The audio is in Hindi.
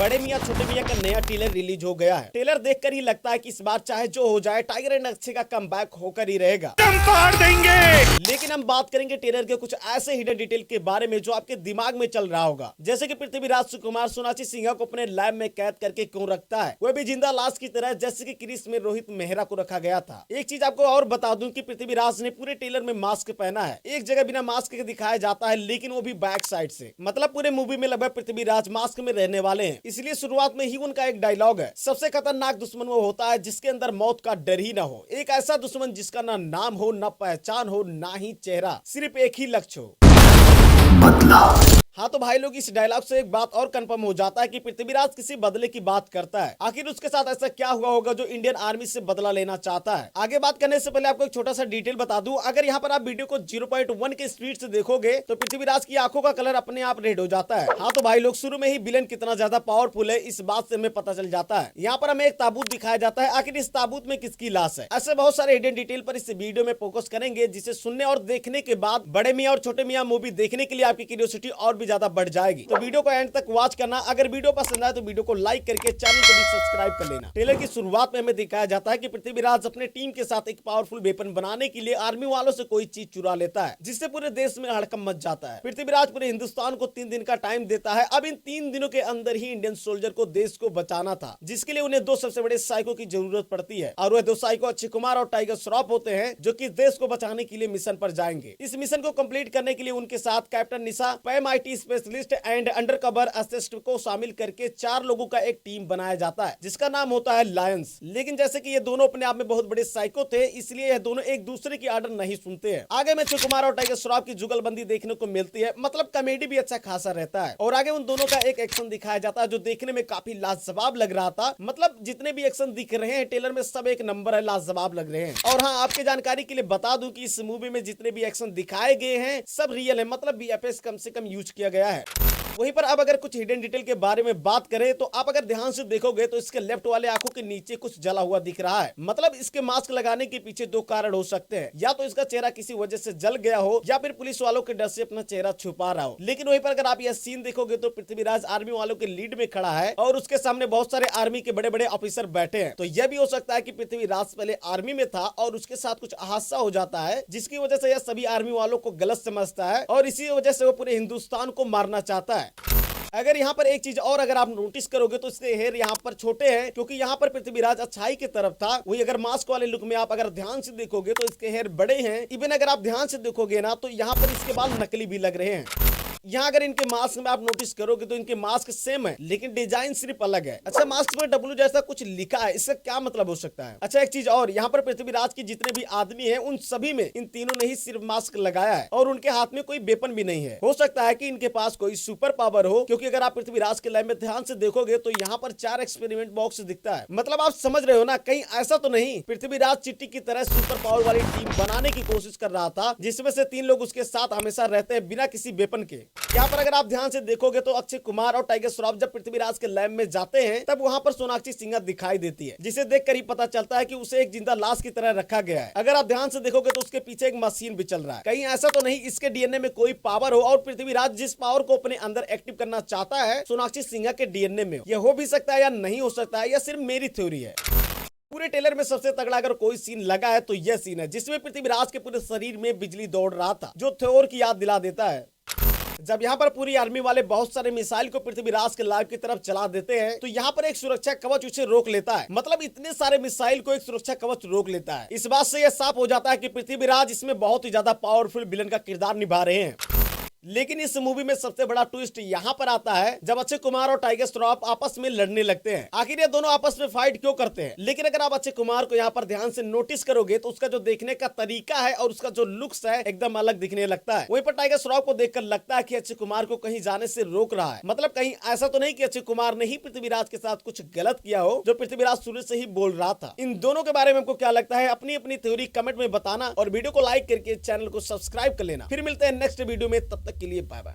बड़े मियां छोटे मियां का नया ट्रेलर रिलीज हो गया है। ट्रेलर देखकर ही लगता है कि इस बार चाहे जो हो जाए टाइगर एंड अक्षय का कमबैक होकर ही रहेगा। हम फाड़ देंगे। लेकिन हम बात करेंगे ट्रेलर के कुछ ऐसे हिडन डिटेल के बारे में जो आपके दिमाग में चल रहा होगा, जैसे कि पृथ्वीराज सुकुमार सोनाक्षी सिन्हा को अपने लैब में कैद करके क्यों रखता है, वह भी जिंदा लाश की तरह, जैसे कि क्रिस में रोहित मेहरा को रखा गया था। एक चीज आपको और बता दूं कि पृथ्वीराज ने पूरे ट्रेलर में मास्क पहना है। एक जगह बिना मास्क के दिखाया जाता है, लेकिन वो भी बैक साइड से। मतलब पूरे मूवी में लगभग पृथ्वीराज मास्क में रहने वाले हैं। इसलिए शुरुआत में ही उनका एक डायलॉग है, सबसे खतरनाक दुश्मन वो होता है जिसके अंदर मौत का डर ही ना हो। एक ऐसा दुश्मन जिसका ना नाम हो, ना पहचान हो, ना ही चेहरा, सिर्फ एक ही लक्ष्य हो, बदला। हाँ तो भाई लोग, इस डायलॉग से एक बात और कंफर्म हो जाता है कि पृथ्वीराज किसी बदले की बात करता है। आखिर उसके साथ ऐसा क्या हुआ होगा जो इंडियन आर्मी से बदला लेना चाहता है। आगे बात करने से पहले आपको एक छोटा सा डिटेल बता दूं, अगर यहाँ पर आप वीडियो को 0.1 के स्पीड से देखोगे तो पृथ्वीराज की आंखों का कलर अपने आप रेड हो जाता है। हाँ तो भाई लोग, शुरू में ही विलेन कितना ज्यादा पावरफुल है इस बात से हमें पता चल जाता है। यहाँ पर हमें एक ताबूत दिखाया जाता है, आखिर इस ताबूत में किसकी लाश है। ऐसे बहुत सारे हिडन डिटेल पर इस वीडियो में फोकस करेंगे, जिसे सुनने और देखने के बाद बड़े मियां और छोटे मियां मूवी देखने के लिए आपकी क्यूरियोसिटी और भी ज्यादा बढ़ जाएगी। तो वीडियो को एंड तक वॉच करना। अगर वीडियो पसंद आए तो वीडियो को लाइक करके चैनल को भी सब्सक्राइब कर लेना। ट्रेलर की शुरुआत में हमें दिखाया जाता है कि पृथ्वीराज अपने टीम के साथ एक पावरफुल वेपन बनाने के लिए आर्मी वालों से कोई चीज चुरा लेता है, जिससे पूरे देश में हड़कंप मच जाता है। पृथ्वीराज पूरे हिंदुस्तान को 3 दिन का टाइम देता है। अब इन 3 दिनों के अंदर ही इंडियन सोल्जर को देश को बचाना था, जिसके लिए उन्हें 2 सबसे बड़े साइको की जरूरत पड़ती है, और वह 2 साइको अक्षय कुमार और टाइगर श्रॉफ होते हैं, जो कि देश को बचाने के लिए मिशन पर जाएंगे। इस मिशन को कंप्लीट करने के लिए उनके साथ captain Nisha, PMIT specialist and undercover assist को शामिल करके 4 लोगों का एक टीम बनाया जाता है, जिसका नाम होता है लायंस। लेकिन जैसे कि ये दोनों अपने आप में बहुत बड़े साइको थे, इसलिए ये दोनों एक दूसरे की ऑर्डर नहीं सुनते हैं। आगे में अक्षय कुमार और टाइगर श्रॉफ की जुगलबंदी देखने को मिलती है, मतलब कॉमेडी भी अच्छा खासा रहता है। और आगे उन दोनों का एक एक्शन दिखाया जाता है जो देखने में काफी लाजवाब लग रहा था। मतलब जितने भी एक्शन दिख रहे हैं ट्रेलर में सब एक नंबर है, लाजवाब लग रहे हैं। और हाँ, आपके जानकारी के लिए बता दूं कि इस मूवी में जितने भी एक्शन दिखाए गए हैं सब रियल है, मतलब VFX कम से कम यूज किया गया है। वहीं पर अब अगर कुछ हिडन डिटेल के बारे में बात करें तो आप अगर ध्यान से देखोगे तो इसके लेफ्ट वाले आंखों के नीचे कुछ जला हुआ दिख रहा है। मतलब इसके मास्क लगाने के पीछे 2 कारण हो सकते हैं, या तो इसका चेहरा किसी वजह से जल गया हो, या फिर पुलिस वालों के डर से अपना चेहरा छुपा रहा हो। लेकिन वहीं पर अगर आप यह सीन देखोगे तो पृथ्वीराज आर्मी वालों के लीड में खड़ा है और उसके सामने बहुत सारे आर्मी के बड़े बड़े ऑफिसर बैठे हैं। तो यह भी हो सकता है कि पृथ्वीराज पहले आर्मी में था और उसके साथ कुछ हादसा हो जाता है, जिसकी वजह से यह सभी आर्मी वालों को गलत समझता है और इसी वजह से वो पूरे हिंदुस्तान को मारना चाहता है। अगर यहाँ पर एक चीज और अगर आप नोटिस करोगे तो इसके हेयर यहाँ पर छोटे हैं, क्योंकि यहाँ पर पृथ्वीराज अच्छाई की तरफ था। वही अगर मास्क वाले लुक में आप अगर ध्यान से देखोगे तो इसके हेयर बड़े हैं। इवन अगर आप ध्यान से देखोगे ना तो यहाँ पर इसके बाल नकली भी लग रहे हैं। यहाँ अगर इनके मास्क में आप नोटिस करोगे तो इनके मास्क सेम है, लेकिन डिजाइन सिर्फ अलग है। अच्छा, मास्क में W जैसा कुछ लिखा है, इसका क्या मतलब हो सकता है? अच्छा, एक चीज और, यहाँ पर पृथ्वीराज के जितने भी आदमी हैं उन सभी में इन तीनों ने ही सिर्फ मास्क लगाया है और उनके हाथ में कोई वेपन भी नहीं है। हो सकता है कि इनके पास कोई सुपर पावर हो, क्योंकि अगर आप पृथ्वीराज के लैब में ध्यान से देखोगे तो यहाँ पर 4 एक्सपेरिमेंट बॉक्स दिखता है। मतलब आप समझ रहे हो ना, कहीं ऐसा तो नहीं पृथ्वीराज चिट्टी की तरह सुपर पावर वाली टीम बनाने की कोशिश कर रहा था, जिसमें से 3 लोग उसके साथ हमेशा रहते हैं बिना किसी वेपन के। यहाँ पर अगर आप ध्यान से देखोगे तो अक्षय कुमार और टाइगर श्रॉफ जब पृथ्वीराज के लैब में जाते हैं तब वहां पर सोनाक्षी सिन्हा दिखाई देती है, जिसे देखकर ही पता चलता है कि उसे एक जिंदा लाश की तरह रखा गया है। अगर आप ध्यान से देखोगे तो उसके पीछे एक मशीन भी चल रहा है। कहीं ऐसा तो नहीं इसके DNA में कोई पावर हो और पृथ्वीराज जिस पावर को अपने अंदर एक्टिव करना चाहता है सोनाक्षी सिन्हा के DNA में यह हो भी सकता है या नहीं हो सकता है, यह सिर्फ मेरी थ्योरी है। पूरे ट्रेलर में सबसे तगड़ा अगर कोई सीन लगा है तो यह सीन है जिसमें पृथ्वीराज के पूरे शरीर में बिजली दौड़ रहा था, जो थ्योर की याद दिला देता है। जब यहाँ पर पूरी आर्मी वाले बहुत सारे मिसाइल को पृथ्वीराज के लैब की तरफ चला देते हैं तो यहाँ पर एक सुरक्षा कवच उसे रोक लेता है। मतलब इतने सारे मिसाइल को एक सुरक्षा कवच रोक लेता है। इस बात से यह साफ हो जाता है कि पृथ्वीराज इसमें बहुत ही ज्यादा पावरफुल विलन का किरदार निभा रहे हैं। लेकिन इस मूवी में सबसे बड़ा ट्विस्ट यहाँ पर आता है जब अक्षय कुमार और टाइगर श्रॉफ आपस में लड़ने लगते हैं। आखिर ये दोनों आपस में फाइट क्यों करते हैं? लेकिन अगर आप अक्षय कुमार को यहाँ पर ध्यान से नोटिस करोगे तो उसका जो देखने का तरीका है और उसका जो लुक्स है एकदम अलग दिखने लगता है। वहीं पर टाइगर श्रॉफ को देखकर लगता है कि अक्षय कुमार को कहीं जाने से रोक रहा है। मतलब कहीं ऐसा तो नहीं कि अक्षय कुमार ने ही पृथ्वीराज के साथ कुछ गलत किया हो, जो पृथ्वीराज शुरू से ही बोल रहा था। इन दोनों के बारे में आपको क्या लगता है? अपनी अपनी थ्योरी कमेंट में बताना और वीडियो को लाइक करके चैनल को सब्सक्राइब कर लेना। फिर मिलते हैं नेक्स्ट वीडियो में, तब तक के लिए बाय बाय।